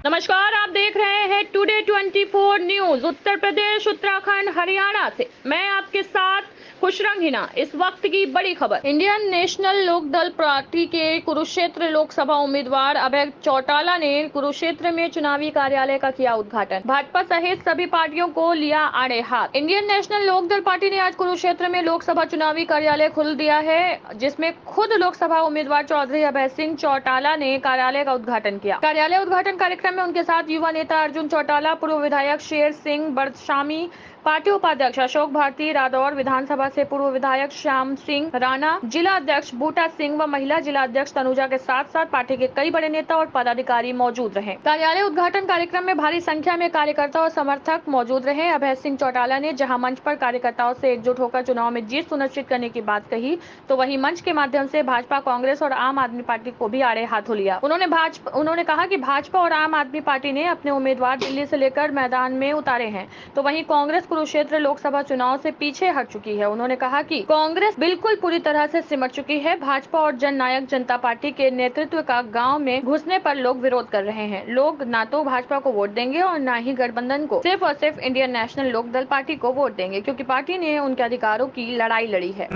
नमस्कार, आप देख रहे हैं टुडे 24 न्यूज। उत्तर प्रदेश, उत्तराखंड, हरियाणा से मैं आपके साथ खुशरंग हिना। इस वक्त की बड़ी खबर। इंडियन नेशनल लोकदल पार्टी के कुरुक्षेत्र लोकसभा उम्मीदवार अभय चौटाला ने कुरुक्षेत्र में चुनावी कार्यालय का किया उद्घाटन। भाजपा सहित सभी पार्टियों को लिया आड़े हाथ। इंडियन नेशनल लोकदल पार्टी ने आज कुरुक्षेत्र में लोकसभा चुनावी कार्यालय खोल दिया है, जिसमें खुद लोकसभा उम्मीदवार चौधरी अभय सिंह चौटाला ने कार्यालय का उद्घाटन किया। कार्यालय उद्घाटन कार्यक्रम में उनके साथ युवा नेता अर्जुन चौटाला, पूर्व विधायक शेर सिंह बड़शामी, पार्टी उपाध्यक्ष अशोक भारती रादौर, विधानसभा से पूर्व विधायक श्याम सिंह राणा, जिला अध्यक्ष बूटा सिंह व महिला जिला अध्यक्ष तनुजा के साथ साथ पार्टी के कई बड़े नेता और पदाधिकारी मौजूद रहे। कार्यालय उद्घाटन कार्यक्रम में भारी संख्या में कार्यकर्ता और समर्थक मौजूद रहे। अभय सिंह चौटाला ने जहां मंच पर कार्यकर्ताओं से एकजुट होकर चुनाव में जीत सुनिश्चित करने की बात कही, तो वहीं मंच के माध्यम से भाजपा, कांग्रेस और आम आदमी पार्टी को भी आड़े हाथों लिया। उन्होंने कहा कि भाजपा और आम आदमी पार्टी ने अपने उम्मीदवार दिल्ली से लेकर मैदान में उतारे हैं, तो वहीं कांग्रेस कुरुक्षेत्र लोकसभा चुनाव से पीछे हट चुकी है। उन्होंने कहा कि कांग्रेस बिल्कुल पूरी तरह से सिमट चुकी है। भाजपा और जननायक जनता पार्टी के नेतृत्व का गांव में घुसने पर लोग विरोध कर रहे हैं। लोग ना तो भाजपा को वोट देंगे और ना ही गठबंधन को, सिर्फ और सिर्फ इंडियन नेशनल लोकदल पार्टी को वोट देंगे, क्योंकि पार्टी ने उनके अधिकारों की लड़ाई लड़ी है।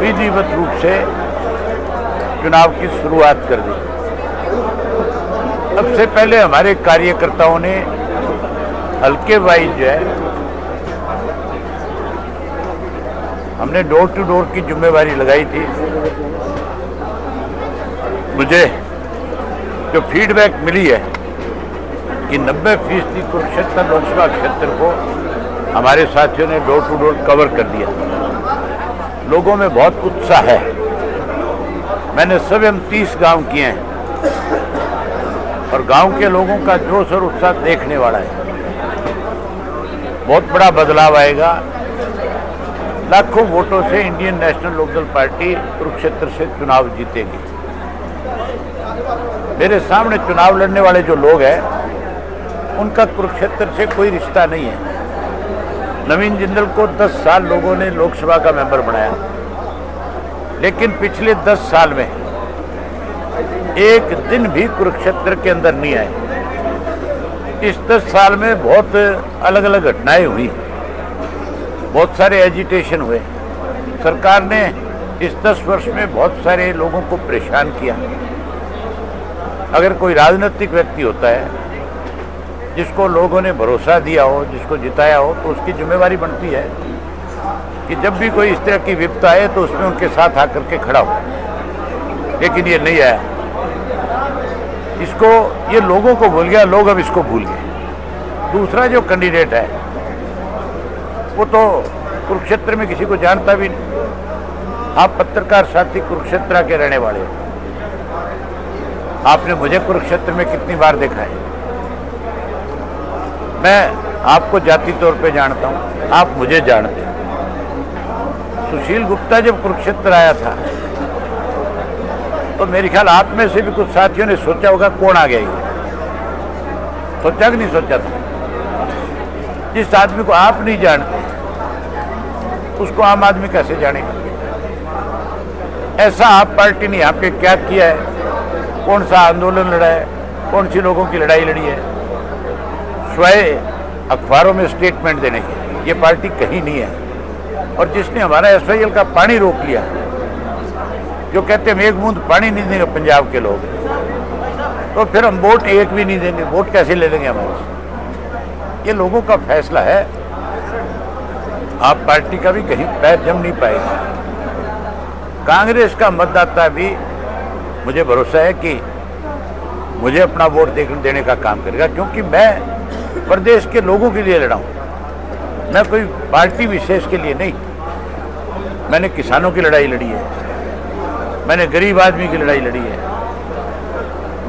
विधिवत रूप से चुनाव की शुरुआत कर दी। सबसे पहले हमारे कार्यकर्ताओं ने हल्के वाइज जो है हमने डोर टू डोर की जिम्मेवारी लगाई थी। मुझे जो फीडबैक मिली है कि 90% कुरुक्षेत्र लोकसभा क्षेत्र को हमारे साथियों ने डोर टू डोर कवर कर दिया। लोगों में बहुत उत्साह है। मैंने सब 30 गांव किए हैं और गांव के लोगों का जोश और उत्साह देखने वाला है। बहुत बड़ा बदलाव आएगा। लाखों वोटों से Indian National Lokdal party Kurukshetra से चुनाव जीतेगी। मेरे सामने चुनाव लड़ने वाले जो लोग हैं उनका कुरुक्षेत्र से कोई रिश्ता नहीं है। नवीन जिंदल को 10 साल लोगों ने लोकसभा का मेंबर बनाया, लेकिन पिछले 10 साल में एक दिन भी कुरुक्षेत्र के अंदर नहीं आए। इस 10 साल में बहुत अलग अलग घटनाएं हुई, बहुत सारे एजिटेशन हुए। सरकार ने इस 10 वर्ष में बहुत सारे लोगों को परेशान किया। अगर कोई राजनीतिक व्यक्ति होता है जिसको लोगों ने भरोसा दिया हो, जिसको जिताया हो, तो उसकी जिम्मेवारी बनती है कि जब भी कोई इस तरह की विपदा आए तो उसमें उनके साथ आकर के खड़ा हो। लेकिन ये नहीं आया। इसको, ये लोगों को भूल गया, लोग अब इसको भूल गए। दूसरा जो कैंडिडेट है वो तो कुरुक्षेत्र में किसी को जानता भी नहीं। आप पत्रकार साथी कुरुक्षेत्र के रहने वाले हो। आपने मुझे कुरुक्षेत्र में कितनी बार देखा है। मैं आपको जाति तौर पे जानता हूं, आप मुझे जानते हैं। सुशील गुप्ता जब कुरुक्षेत्र आया था तो मेरे ख्याल आप में से भी कुछ साथियों ने सोचा होगा कौन आ गया ये। सोचा कि नहीं सोचा था? जिस आदमी को आप नहीं जानते उसको आम आदमी कैसे जानेगा? ऐसा आप पार्टी ने यहाँ पे क्या किया है? कौन सा आंदोलन लड़ा है? कौन सी लोगों की लड़ाई लड़ी है? स्वयं अखबारों में स्टेटमेंट देने की ये पार्टी कहीं नहीं है। और जिसने हमारा एसवाईएल का पानी रोक लिया, जो कहते हैं एक बूंद पानी नहीं देंगे पंजाब के लोग, तो फिर हम वोट एक भी नहीं देंगे। वोट कैसे ले लेंगे हमारे से? ये लोगों का फैसला है। आप पार्टी का भी कहीं पैर जम नहीं पाएगा। कांग्रेस का मतदाता भी, मुझे भरोसा है कि मुझे अपना वोट देने का काम करेगा, क्योंकि मैं प्रदेश के लोगों के लिए लड़ा हूं। मैं कोई पार्टी विशेष के लिए नहीं। मैंने किसानों की लड़ाई लड़ी है, मैंने गरीब आदमी की लड़ाई लड़ी है,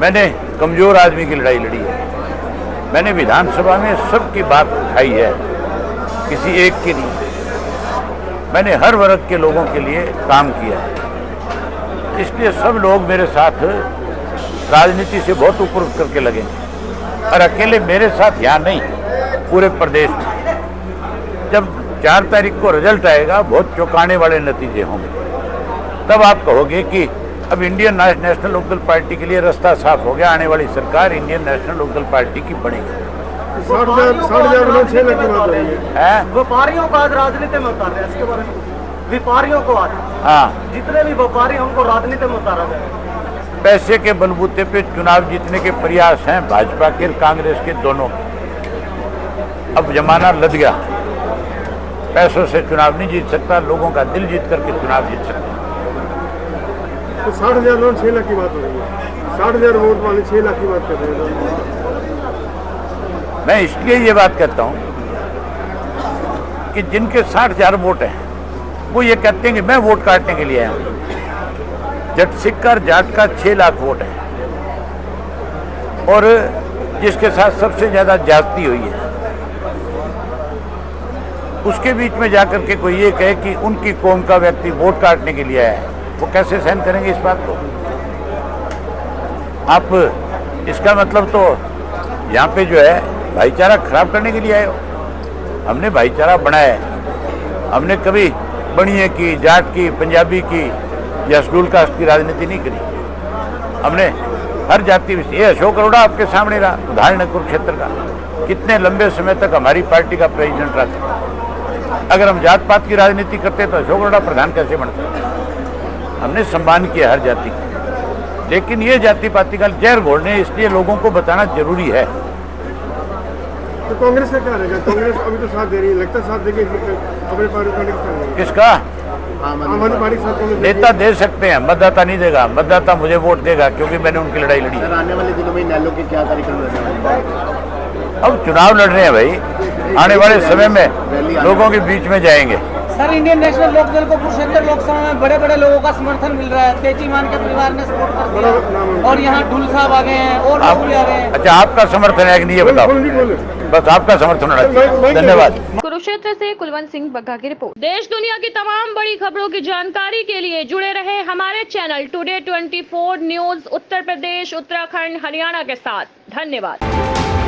मैंने कमजोर आदमी की लड़ाई लड़ी है। मैंने विधानसभा में सबकी बात उठाई है, किसी एक की नहीं। मैंने हर वर्ग के लोगों के लिए काम किया है। इसलिए सब लोग मेरे साथ राजनीति से बहुत ऊपर उठ करके लगेंगे। और अकेले मेरे साथ यहाँ नहीं, पूरे प्रदेश में। जब 4 तारीख को रिजल्ट आएगा, बहुत चौंकाने वाले नतीजे होंगे। तब आप कहोगे कि अब इंडियन नेशनल लोकदल पार्टी के लिए रास्ता साफ हो गया। आने वाली सरकार इंडियन नेशनल लोकदल पार्टी की बनेगी। 60,000 में 6 लाख की बात हो रही है। व्यापारियों को आज राजनीति में उतार रहे हैं, इसके बारे में व्यापारियों को आज हाँ, जितने भी व्यापारी हैं उनको राजनीति में उतारा जाए। पैसे के बलबूते पे चुनाव जीतने के प्रयास हैं भाजपा के और कांग्रेस के दोनों। अब जमाना लद गया, पैसों से चुनाव नहीं जीत सकता, लोगों का दिल जीत करके चुनाव जीत सकता। तो 60,000 लोग 6 लाख की बात हो रही है। 60,000 वोट वाले 6 लाख की बात कर रहे हैं। मैं इसलिए ये बात कहता हूँ कि जिनके 60,000 वोट हैं वो ये कहते हैं कि मैं वोट काटने के लिए आया हूँ। जट सिख और जाट का 6 लाख वोट है और जिसके साथ सबसे ज्यादा ज्यादती हुई है उसके बीच में जाकर के कोई ये कहे कि उनकी कौम का व्यक्ति वोट काटने के लिए आया है, वो कैसे सहन करेंगे इस बात को? आप इसका मतलब तो यहाँ पे जो है भाईचारा खराब करने के लिए आए हो। हमने भाईचारा बनाया है, हमने कभी बनिए की, जाट की, पंजाबी की या शेड्यूल कास्ट की राजनीति नहीं करी। हमने हर जाति, ये अशोक अरोड़ा आपके सामने रहा, उदाहरण है कुरुक्षेत्र का, कितने लंबे समय तक हमारी पार्टी का प्रेसिडेंट रहा था। अगर हम जात पात की राजनीति करते तो अशोक अरोड़ा प्रधान कैसे बनते? हमने सम्मान किया हर जाति का, लेकिन ये जाति पाति का जहर घोलने इसलिए लोगों को बताना जरूरी है। तो कांग्रेस का क्या रहेगा? कांग्रेस अभी तो साथ दे रही है, लगता है साथ देगी अपने पार्टी का। किसका? आम आदमी पार्टी के साथ कांग्रेस नेता दे सकते हैं, मतदाता नहीं देगा। मतदाता मुझे वोट देगा क्योंकि मैंने उनकी लड़ाई लड़ी है। आने वाले दिनों में नैलो के क्या कार्यक्रम अब चुनाव लड़ रहे हैं भाई, आने वाले समय में लोगों के बीच में जाएंगे। सर, इंडियन नेशनल लोकदल को कुरुक्षेत्र लोकसभा में बड़े बड़े लोगों का समर्थन मिल रहा है। तेजी मान के परिवार ने सपोर्ट कर दिया और यहाँ ढूल साहब आ गए हैं और लोग भी आ रहे हैं। अच्छा, आपका समर्थन है कि नहीं ये बताओ? बस आपका समर्थन होना चाहिए। धन्यवाद। कुरुक्षेत्र से कुलवंत सिंह बग्गा की रिपोर्ट। देश दुनिया की तमाम बड़ी खबरों की जानकारी के लिए जुड़े रहे हमारे channel today 24 news Uttar Pradesh, Uttarakhand, Haryana के साथ। धन्यवाद।